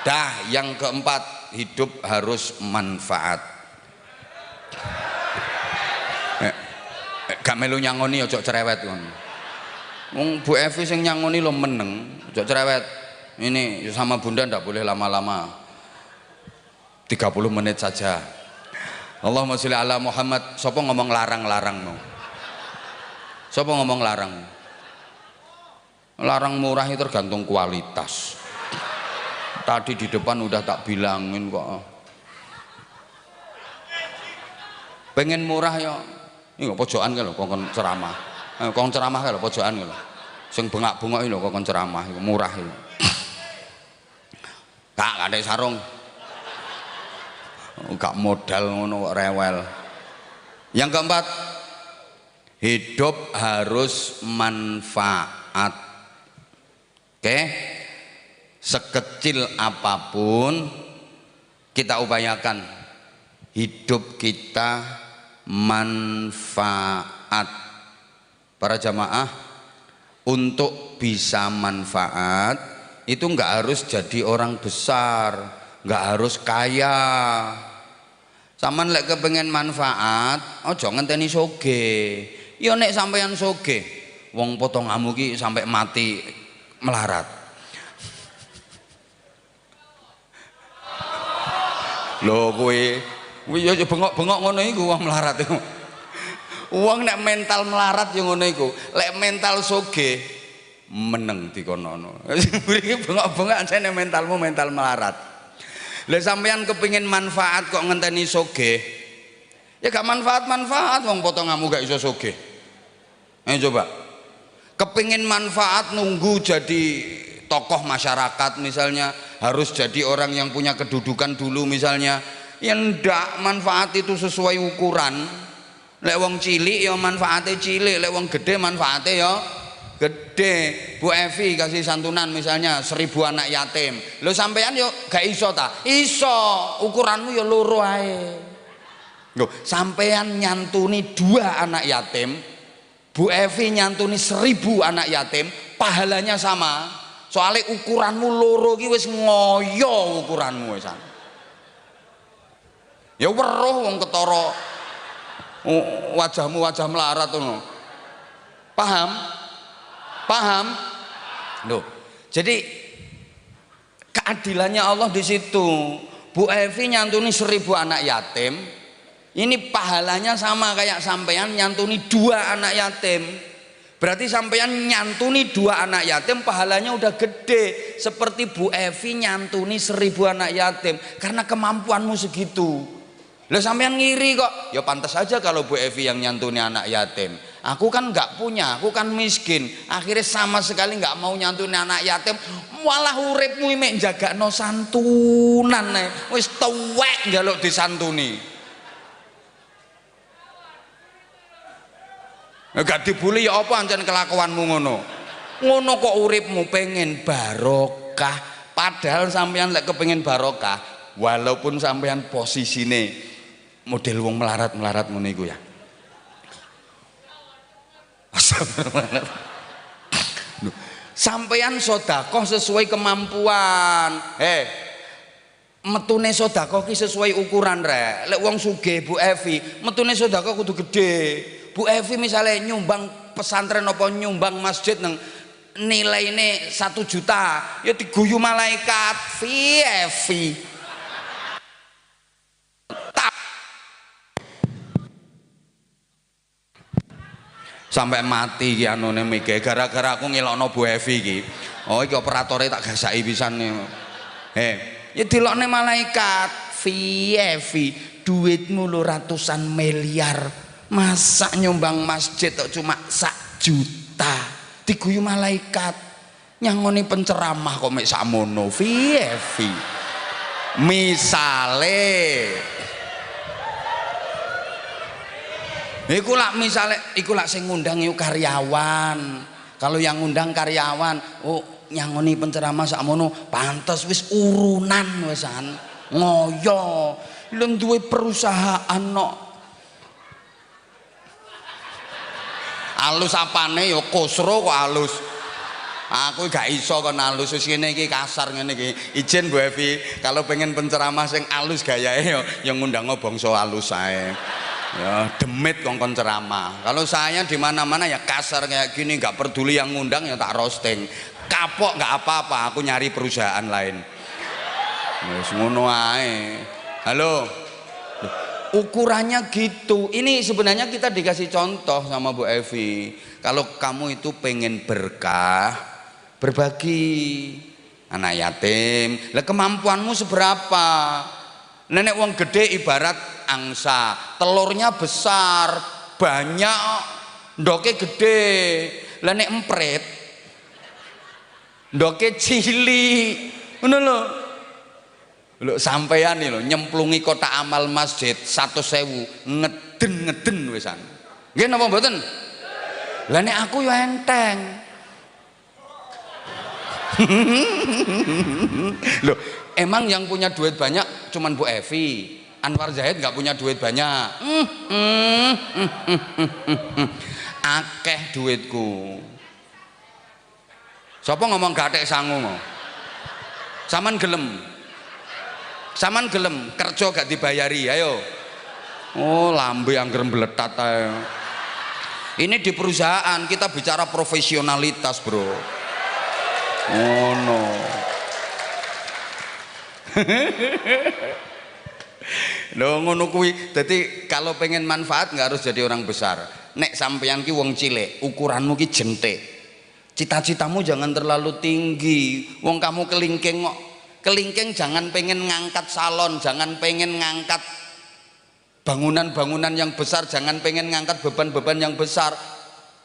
Dah, yang keempat, hidup harus manfaat. Gak melu nyangoni ojo cerewet ngono. Wong Bu Evi sing nyangoni lo meneng, ojo cerewet. Ini sama Bunda ndak boleh lama-lama. 30 menit saja. Allahumma sholli ala Muhammad. Sapa ngomong larang-larang no? Sapa ngomong larang? Larang murah itu tergantung kualitas. Tadi di depan udah tak bilangin kok. Pengen murah ya. Ini kok pojokan kan lho kok ceramah. Kok ceramah kan lho pojokan lho. Sing bengak-bengok lho kok ceramah iku murah iku. Kak ada sarung. Gak modal ngono kok rewel. Yang keempat, hidup harus manfaat. Oke? Sekecil apapun kita upayakan hidup kita manfaat. Para jamaah, untuk bisa manfaat itu nggak harus jadi orang besar, nggak harus kaya. Saman lek kepengen manfaat, ojo ngenteni soge. Yo nek sampeyan soge, wong potonganmu ki sampai mati melarat. Lho kowe ya bengok-bengok ngono iku wong melarat iku. Wong nek mental melarat yo ngono iku. Lek mental soge meneng dikono-ono. Mriki bengok-bengok jane mentalmu mental melarat. Lah sampean kepingin manfaat kok ngenteni soge. Ya gak manfaat wong potonganmu gak iso soge. Ayo coba. Kepingin manfaat nunggu jadi tokoh masyarakat misalnya, harus jadi orang yang punya kedudukan dulu misalnya. Ya ndak, manfaat itu sesuai ukuran. Lek wong cilik ya manfaatnya cilik, lek wong gede manfaatnya ya gede. Bu Evi kasih santunan misalnya 1000 anak yatim. Lo sampean yo gak iso ta? Iso, ukuranmu yo loro ae. Loh, sampean nyantuni 2 anak yatim, Bu Evi nyantuni 1000 anak yatim, pahalanya sama. Soalnya ukuranmu loro ki wis ngoyo ukuranmu wisan. Ya weruh wong ketara wajahmu wajah melarat ngono. Paham? Paham? Loh, jadi keadilannya Allah di situ. Bu Evi nyantuni 1000 anak yatim, ini pahalanya sama kayak sampean nyantuni 2 anak yatim. Berarti sampean nyantuni 2 anak yatim pahalanya udah gede, seperti Bu Evi nyantuni 1000 anak yatim, karena kemampuanmu segitu. Lah sampean ngiri kok, ya pantas aja kalau Bu Evi yang nyantuni anak yatim. Aku kan nggak punya, aku kan miskin. Akhirnya sama sekali nggak mau nyantuni anak yatim, malah uripmu mek njagakno santunan wis tuwek njaluk disantuni. Gak dibuli ya apa ancen kelakuanmu ngono. Ngono kok uripmu pengen barokah, padahal sampean lek kepengin barokah, walaupun sampean posisine model wong melarat-melarat ngono iku ya. Sampean sedekah sesuai kemampuan. Metune sedekah ki sesuai ukuran rek. Lek wong sugih Bu Evi, metune sedekah kudu gede. Bu Evi misalnya nyumbang pesantren apa nyumbang masjid nang nilainya 1 juta, ya diguyu malaikat. Evi sampai mati ki anune mikir gara-gara aku ngelokno Bu Evi ki. Oh iki operatore tak gasaki pisan. Ya dilokne malaikat. Evi, duitmu lu ratusan miliar. Masa nyumbang masjid kok cuma 1 juta, diguyu malaikat. Nyangoni penceramah kok mek sakmono. Evi misale iku lak misale iku lak sing ngundang yuk karyawan. Kalau yang ngundang karyawan, oh nyangoni penceramah sakmono pantes wis urunan wisan ngoyo. Lho duwe perusahaan no. Alus apane ya kusro kok alus. Aku gak iso kon alus wis ngene iki kasar ngene iki. Izin Bu Evi, kalau pengen penceramah sing alus gayae ya ngundang bangsa alus sae. Ya demit kongkon ceramah. Kalau saya di mana-mana ya kasar kayak gini, nggak peduli yang ngundang ya tak roasting. Kapok nggak apa-apa, aku nyari perusahaan lain. Wis ngono ae. Halo. Ukurannya gitu. Ini sebenarnya kita dikasih contoh sama Bu Evi. Kalau kamu itu pengen berkah, berbagi anak yatim. Lah kemampuanmu seberapa? Nenek wong gede ibarat angsa, telurnya besar, banyak, ndoke gede. Lah nek empret, ndoke cilik. Ngono lho. Lho sampeyan iki lho nyemplungi kotak amal masjid 100.000 ngeden-ngeden wisan. Nggih napa mboten? Lah nek aku ya enteng. Loh, emang yang punya duit banyak cuman Bu Evi. Anwar Zahid nggak punya duit banyak. Akeh duitku. Sapa ngomong gatek sangu mau? Saman gelem. Saman gelem kerja gak dibayari, ayo. Oh, lambe angger mbletat ae. Ini di perusahaan kita bicara profesionalitas, Bro. Oh no. Loh ngono kuwi. Dadi kalau pengen manfaat nggak harus jadi orang besar. Nek sampeyan ki wong cilik, ukuranmu ki jentik. Cita-citamu jangan terlalu tinggi. Wong kamu kelingking kok. Kelingking jangan pengen ngangkat salon, jangan pengen ngangkat bangunan-bangunan yang besar, jangan pengen ngangkat beban-beban yang besar.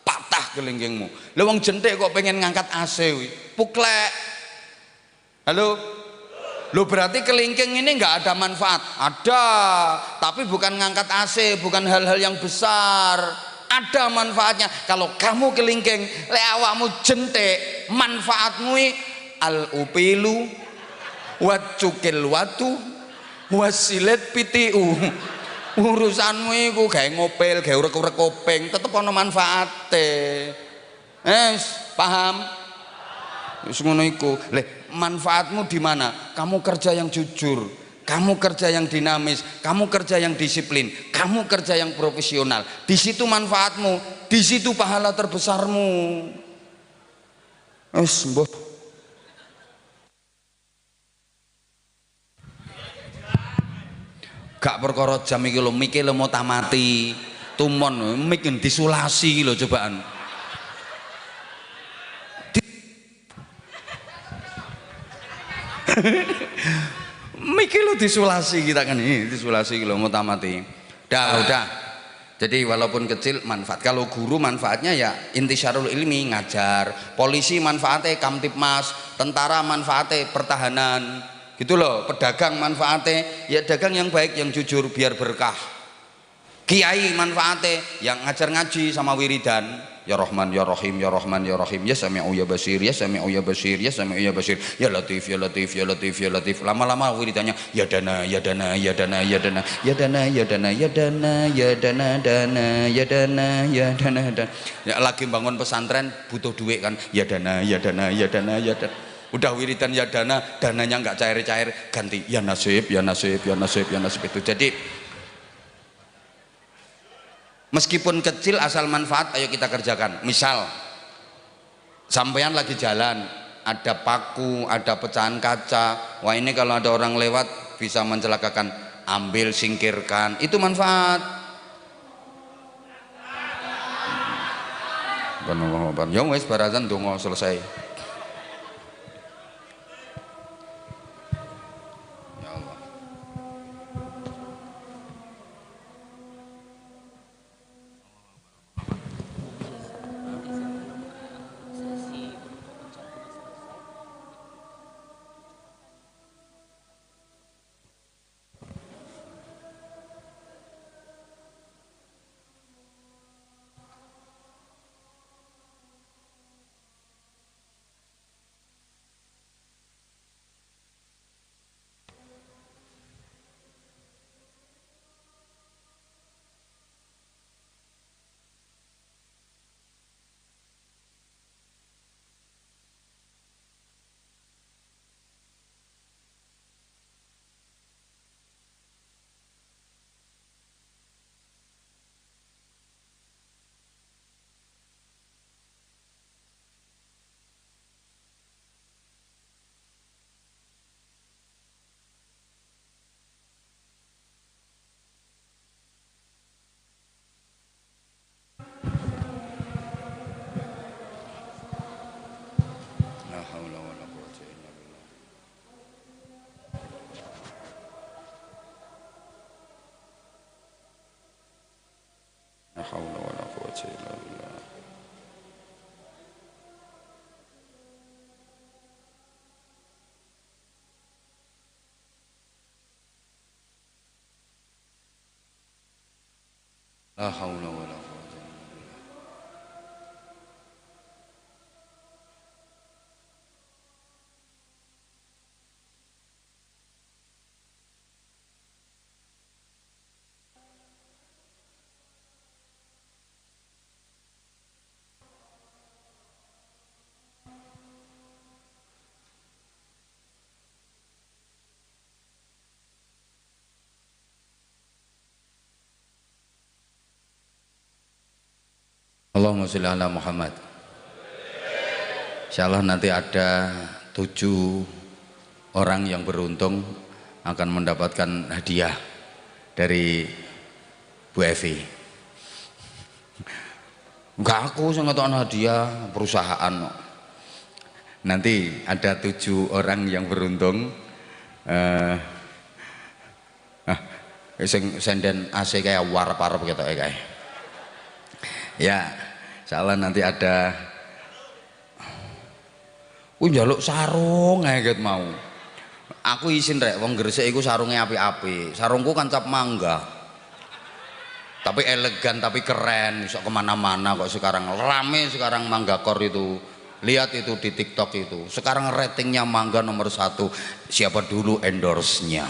Patah kelingkingmu. Lah wong jentik kok pengen ngangkat AC wi. Puklek. Halo. Lo berarti kelingking ini nggak ada manfaat? Ada, tapi bukan ngangkat AC, bukan hal-hal yang besar. Ada manfaatnya. Kalau kamu kelingking, le awakmu jentik, manfaatmu al upilu wacukil watu wasilet pitiu. Urusanmu iku gawe ngopel, gawe urek-urek kopeng, tetep ana manfaate. Paham? Wis ngono iku. Leh, manfaatmu di mana? Kamu kerja yang jujur, kamu kerja yang dinamis, kamu kerja yang disiplin, kamu kerja yang profesional. Di situ manfaatmu, di situ pahala terbesarmu. Wis mbah. Gak perkara jam iki lho, mike lho mau tamati. Tumon mik disulasi lho cobaan. Mike lho disulasi kita kan ini, disulasi lho mau tamati. Udah. Jadi walaupun kecil manfaat. Kalau guru manfaatnya ya intisyarul ilmi, ngajar. Polisi manfaatnya kamtipmas, tentara manfaatnya pertahanan. Gitu loh. Pedagang manfaatnya ya dagang yang baik, yang jujur biar berkah. Kiai manfaatnya yang ngajar ngaji sama wiridan, ya Rahman ya Rahim ya Rahman ya Rahim, ya Sami'u ya Basir ya Sami'u ya Basir ya Sami'u ya Basir, ya Latif ya Latif ya Latif ya Latif. Lama-lama wiridannya ya Dana ya Dana ya Dana ya Dana ya Dana ya Dana ya Dana ya Dana Dana ya Dana ya Dana dan ya lagi bangun pesantren butuh duit kan, ya Dana ya Dana ya Dana ya Dana. Udah wiridan ya Dana, dananya nggak cair-cair, ganti ya Nasib ya Nasib ya Nasib ya Nasib itu. Jadi meskipun kecil asal manfaat ayo kita kerjakan. Misal sampean lagi jalan, ada paku, ada pecahan kaca, wah ini kalau ada orang lewat bisa mencelakakan, ambil singkirkan, itu manfaat. Ya wis barazan dongo selesai. haula wala quwwata illa billah. La haula wala quwwata illa billah. La haula wala quwwata illa billah. Allahumma sholli ala Muhammad. Insyaallah nanti ada 7 orang yang beruntung akan mendapatkan hadiah dari Bu Evi. Enggak, aku sing ngetokno hadiah perusahaan. Nanti ada 7 orang yang beruntung sing senden AC kayak warap-warap ketoke kae. Ya, insyaallah nanti ada njaluk sarung ae ket mau. Aku izin rek wong Gresik iku sarunge apik-apik. Sarungku kan cap mangga. Tapi elegan, tapi keren, bisa kemana-mana kok sekarang. Rame sekarang Manggakor itu. Lihat itu di TikTok itu. Sekarang ratingnya Mangga nomor 1. Siapa dulu endorse-nya?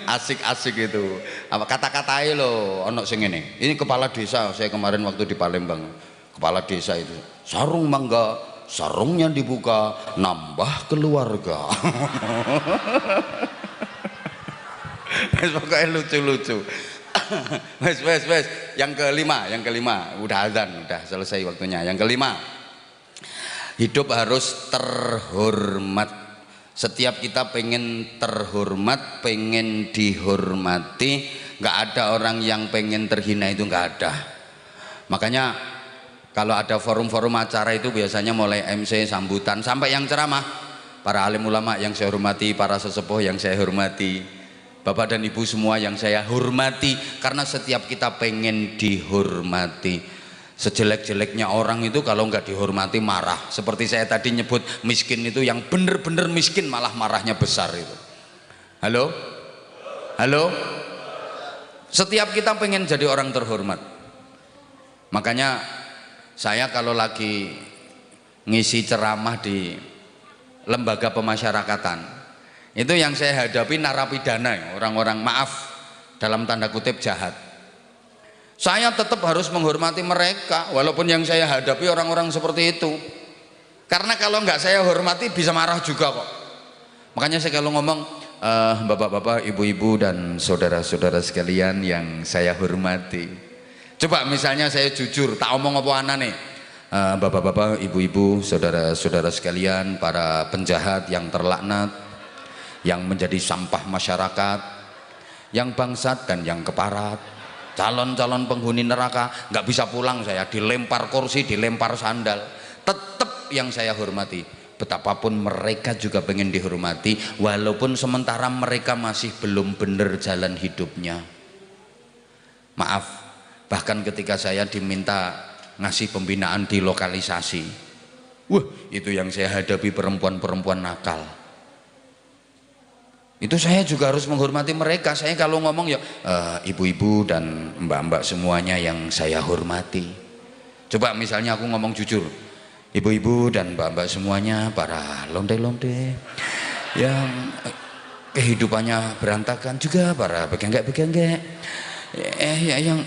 Asik-asik itu. Apa kata-katai lo ono sing ngene. Ini kepala desa, saya kemarin waktu di Palembang. Kepala desa itu. Sarung mangga, sarungnya dibuka, nambah keluarga. Pokoknya lucu-lucu. Wes. Yang kelima, udah azan, udah selesai waktunya. Yang kelima, hidup harus terhormat. Setiap kita pengen terhormat, pengen dihormati, nggak ada orang yang pengen terhina, itu nggak ada. Makanya kalau ada forum-forum acara itu biasanya mulai MC, sambutan, sampai yang ceramah, para alim ulama yang saya hormati, para sesepuh yang saya hormati, bapak dan ibu semua yang saya hormati, karena setiap kita pengen dihormati. Sejelek-jeleknya orang itu kalau nggak dihormati marah. Seperti saya tadi nyebut miskin itu yang bener-bener miskin malah marahnya besar itu. Halo? Setiap kita pengen jadi orang terhormat. Makanya saya kalau lagi ngisi ceramah di lembaga pemasyarakatan, itu yang saya hadapi narapidana, orang-orang maaf dalam tanda kutip jahat. Saya tetap harus menghormati mereka walaupun yang saya hadapi orang-orang seperti itu, karena kalau nggak saya hormati bisa marah juga kok. Makanya saya kalau ngomong bapak-bapak, ibu-ibu dan saudara-saudara sekalian yang saya hormati, coba misalnya saya jujur tak omong apa anane, bapak-bapak, ibu-ibu, saudara-saudara sekalian, para penjahat yang terlaknat, yang menjadi sampah masyarakat, yang bangsat dan yang keparat, calon-calon penghuni neraka, nggak bisa pulang saya, dilempar kursi, dilempar sandal, tetap yang saya hormati. Betapapun mereka juga pengen dihormati, walaupun sementara mereka masih belum benar jalan hidupnya. Maaf, bahkan ketika saya diminta ngasih pembinaan di lokalisasi, itu yang saya hadapi perempuan-perempuan nakal. Itu saya juga harus menghormati mereka. Saya kalau ngomong ya ibu-ibu dan mbak-mbak semuanya yang saya hormati. Coba misalnya aku ngomong jujur, ibu-ibu dan mbak-mbak semuanya, para londe-londe yang kehidupannya berantakan juga, para begenggek-begenggek, yang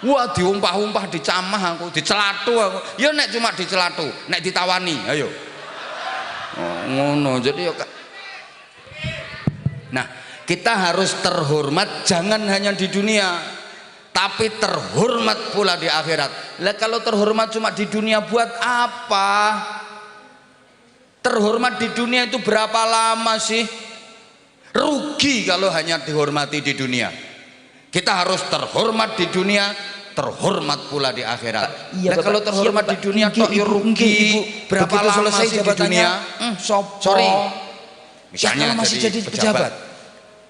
wah diumpah-umpah, dicamah aku, dicelatu aku. Ya nek cuma dicelatu, nek ditawani, ayo. Ngono, jadi ya. Nah, kita harus terhormat jangan hanya di dunia, tapi terhormat pula di akhirat. Lah kalau terhormat cuma di dunia buat apa? Terhormat di dunia itu berapa lama sih? Rugi kalau hanya dihormati di dunia. Kita harus terhormat di dunia, terhormat pula di akhirat. Iya, nah, kalau terhormat iya, di dunia tok ya rugi. Berapa begitu lama selesai sih di dunia? Sorry. Misalnya ya, masih jadi pejabat.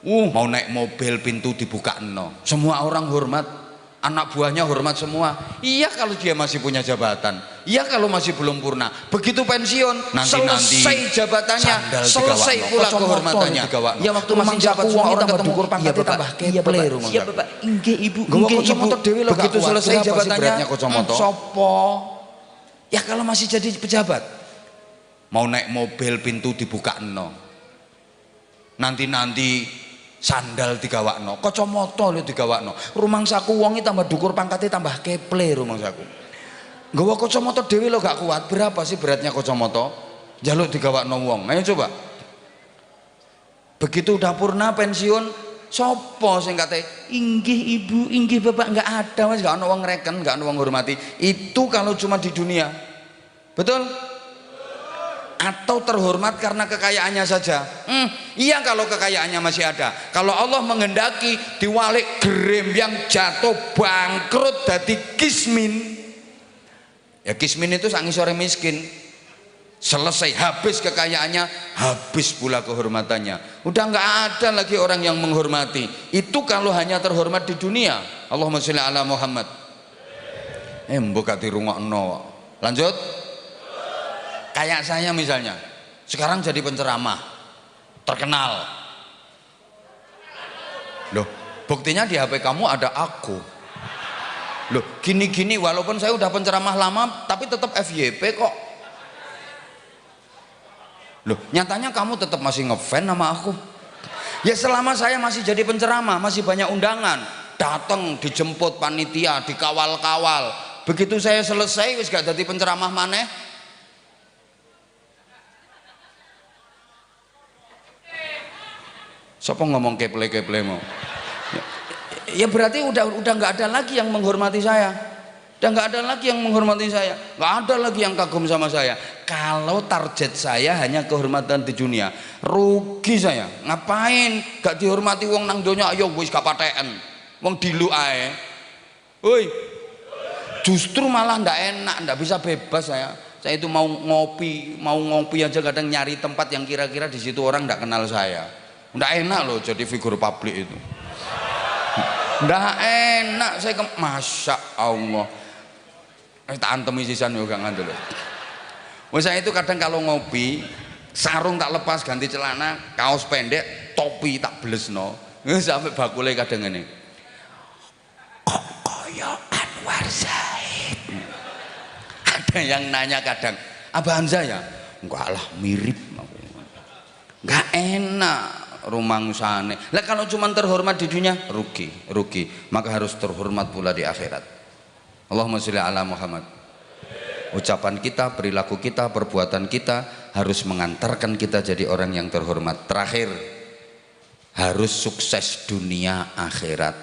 Mau naik mobil pintu dibuka semua orang hormat, anak buahnya hormat semua. Iya kalau dia masih punya jabatan, iya kalau masih belum purna. Begitu pensiun, selesai jabatannya, selesai pula kehormatannya. Ya waktu masih jabat semua orang ketemu pangkatnya tambah keple. Iya bapak, inggih ibu, begitu selesai jabatannya, sopo? Ya kalau masih jadi pejabat, mau naik mobil pintu dibuka nanti sandal digawakno, kacamata lho digawakno. Rumangsaku wonge tambah dukur pangkate tambah keple rumangsaku. Nggawa kacamata dhewe lho gak kuat. Berapa sih beratnya kacamata? Njaluk digawakno wong. Ayo coba. Begitu udah purna pensiun, sapa sing kate inggih ibu, inggih bapak, enggak ada wis, gak ono wong ngreken, gak ono wong hormati. Itu kalau cuma di dunia. Betul? Atau terhormat karena kekayaannya saja. Iya kalau kekayaannya masih ada. Kalau Allah menghendaki diwalik gerem yang jatuh bangkrut dadi kismin. Ya kismin itu sangi sore miskin. Selesai habis kekayaannya, habis pula kehormatannya. Udah nggak ada lagi orang yang menghormati. Itu kalau hanya terhormat di dunia. Allahumma sholli ala Muhammad. Mbok gak dirungokno. Lanjut. Kayak saya misalnya, sekarang jadi penceramah, terkenal. Loh, buktinya di HP kamu ada aku. Loh, gini-gini walaupun saya udah penceramah lama, tapi tetap FYP kok. Loh, nyatanya kamu tetap masih ngefans sama aku. Ya selama saya masih jadi penceramah, masih banyak undangan, datang, dijemput panitia, dikawal-kawal. Begitu saya selesai, wis gak jadi penceramah maneh. Siapa ngomong keple-keple mau? Ya berarti udah nggak ada lagi yang menghormati saya. Udah nggak ada lagi yang menghormati saya. Nggak ada lagi yang kagum sama saya. Kalau target saya hanya kehormatan di dunia, rugi saya. Ngapain? Gak dihormati wong nang donya, ayo wis gak paten. Wong dilu ae. Woi. Justru malah ndak enak, ndak bisa bebas saya. Saya itu mau ngopi aja kadang nyari tempat yang kira-kira di situ orang ndak kenal saya. Nggak enak loh jadi figur publik itu. Nggak enak saya Masya Allah. Tak antemi sisan juga ngandel. Saya itu kadang kalau ngopi, sarung tak lepas, ganti celana, kaos pendek, topi tak blesno. Sampai bakule kadang ini. Kok koyo Anwar Zaid. Ada yang nanya kadang, Abah Hamzah ya? Enggak lah, mirip. Nggak enak. Rumangsane. Lah kalau cuma terhormat di dunia rugi. Maka harus terhormat pula di akhirat. Allahumma sholli ala Muhammad. Ucapan kita, perilaku kita, perbuatan kita harus mengantarkan kita jadi orang yang terhormat. Terakhir, harus sukses dunia akhirat.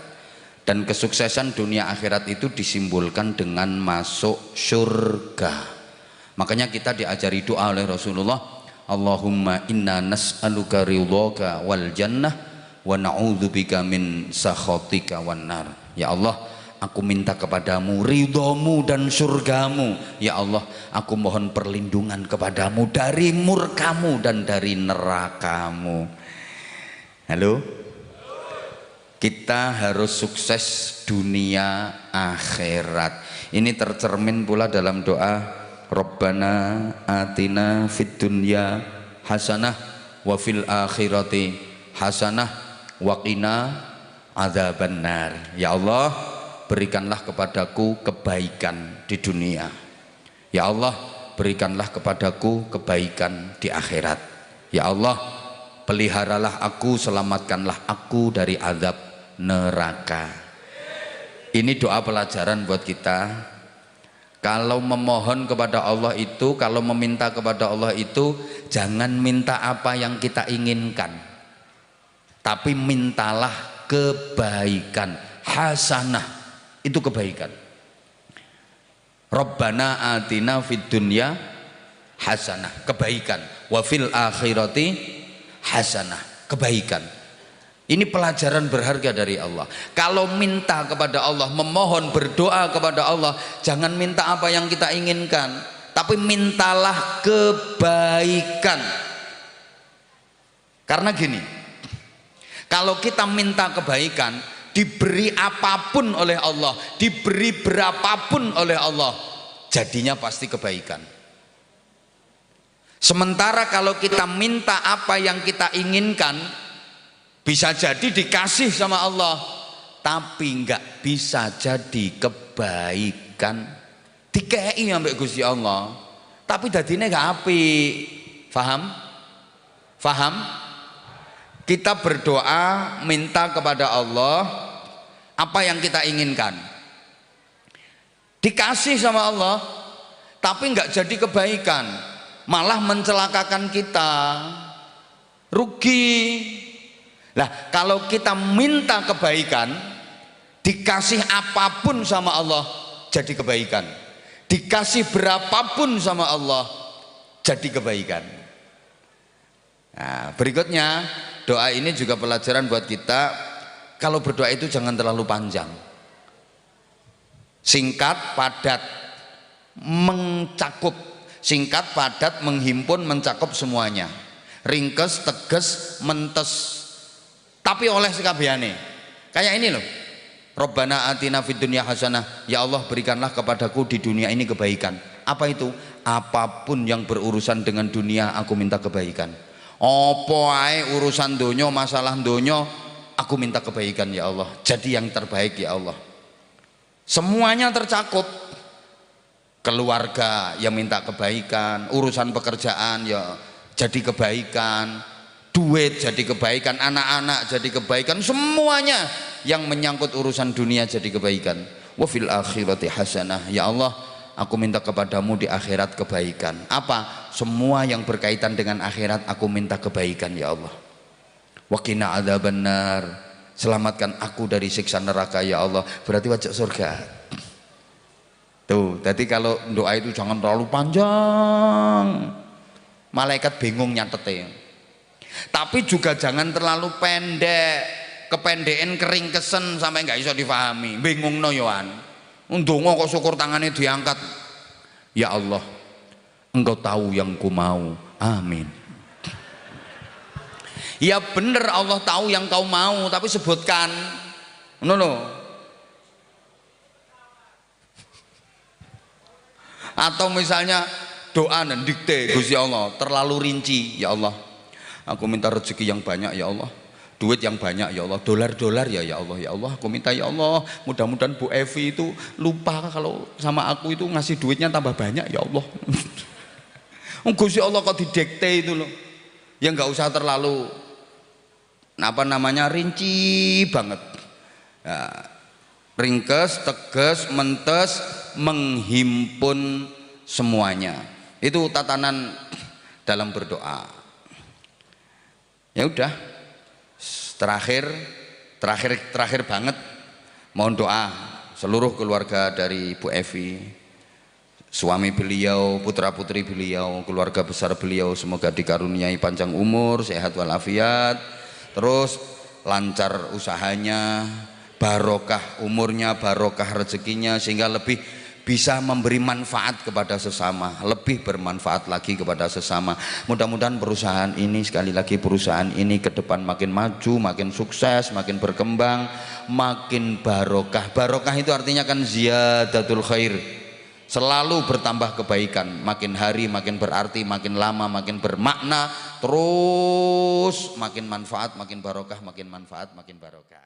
Dan kesuksesan dunia akhirat itu disimbolkan dengan masuk surga. Makanya kita diajari doa oleh Rasulullah, Allahumma inna nas'aluka ridhaka wal jannah wa na'udzubika min sakhatika wan nar. Ya Allah, aku minta kepadamu ridhamu dan surgamu. Ya Allah, aku mohon perlindungan kepadamu dari murkamu dan dari nerakamu. Halo? Kita harus sukses dunia akhirat. Ini tercermin pula dalam doa Rabbana atina fid dunya hasanah wa fil akhirati hasanah wa qina adzabannar. Ya Allah, berikanlah kepadaku kebaikan di dunia. Ya Allah, berikanlah kepadaku kebaikan di akhirat. Ya Allah, peliharalah aku, selamatkanlah aku dari azab neraka. Ini doa pelajaran buat kita. Kalau memohon kepada Allah itu, kalau meminta kepada Allah itu, jangan minta apa yang kita inginkan, tapi mintalah kebaikan. Hasanah itu kebaikan. Rabbana atina fid dunya hasanah, kebaikan. Wa fil akhirati hasanah, kebaikan. Ini pelajaran berharga dari Allah. Kalau minta kepada Allah, memohon, berdoa kepada Allah, jangan minta apa yang kita inginkan, tapi mintalah kebaikan. Karena gini, kalau kita minta kebaikan, diberi apapun oleh Allah, diberi berapapun oleh Allah, jadinya pasti kebaikan. Sementara kalau kita minta apa yang kita inginkan, bisa jadi dikasih sama Allah, tapi nggak bisa jadi kebaikan. Dikei ambek Gusti Allah, tapi dadine nggak apik. Faham? Faham? Kita berdoa minta kepada Allah apa yang kita inginkan, dikasih sama Allah, tapi nggak jadi kebaikan, malah mencelakakan kita, rugi. Nah, kalau kita minta kebaikan, dikasih apapun sama Allah jadi kebaikan, dikasih berapapun sama Allah jadi kebaikan. Nah, berikutnya doa ini juga pelajaran buat kita. Kalau berdoa itu jangan terlalu panjang, singkat, padat, mencakup. Singkat, padat, menghimpun, mencakup semuanya. Ringkes, tegas, mentes, tapi oleh sekabehane. Kayak ini loh, Rabbana atina fid dunya hasanah, ya Allah berikanlah kepadaku di dunia ini kebaikan. Apa itu? Apapun yang berurusan dengan dunia aku minta kebaikan. Apa ae urusan donya, masalah donya, aku minta kebaikan ya Allah, jadi yang terbaik ya Allah. Semuanya tercakup. Keluarga yang minta kebaikan, urusan pekerjaan ya jadi kebaikan, duit jadi kebaikan, anak-anak jadi kebaikan, semuanya yang menyangkut urusan dunia jadi kebaikan. Wa fil akhirati hasanah, ya Allah aku minta kepadamu di akhirat kebaikan. Apa? Semua yang berkaitan dengan akhirat aku minta kebaikan ya Allah. Wa qina adzabannar, selamatkan aku dari siksa neraka ya Allah. Berarti wajah surga. Tuh, jadi kalau doa itu jangan terlalu panjang, malaikat bingung nyatetnya. Tapi juga jangan terlalu pendek, kependekan keringkesen sampai nggak bisa difahami, bingung no yoan. Ndonga kok syukur tangannya diangkat. Ya Allah, Engkau tahu yang ku mau. Amin. Ya bener, Allah tahu yang kau mau, tapi sebutkan. No. Atau misalnya doa dan dikte Gusti Allah terlalu rinci, ya Allah aku minta rezeki yang banyak ya Allah, duit yang banyak ya Allah, dolar ya Allah aku minta ya Allah, mudah-mudahan Bu Evi itu lupa kalau sama aku itu ngasih duitnya tambah banyak ya Allah. Gusti Allah kok didikte itu loh, ya nggak usah terlalu rinci banget ya. Ringkes, tegas, mentes, menghimpun semuanya. Itu tatanan dalam berdoa. Ya udah, terakhir banget, mohon doa seluruh keluarga dari Bu Evi, suami beliau, putra putri beliau, keluarga besar beliau, semoga dikaruniai panjang umur, sehat walafiat, terus lancar usahanya, barokah umurnya, barokah rezekinya, sehingga lebih bisa memberi manfaat kepada sesama, lebih bermanfaat lagi kepada sesama. Mudah-mudahan perusahaan ini, sekali lagi perusahaan ini ke depan makin maju, makin sukses, makin berkembang, makin barokah. Barokah itu artinya kan ziyadatul khair, selalu bertambah kebaikan, makin hari makin berarti, makin lama makin bermakna, terus makin manfaat, makin barokah, makin manfaat, makin barokah.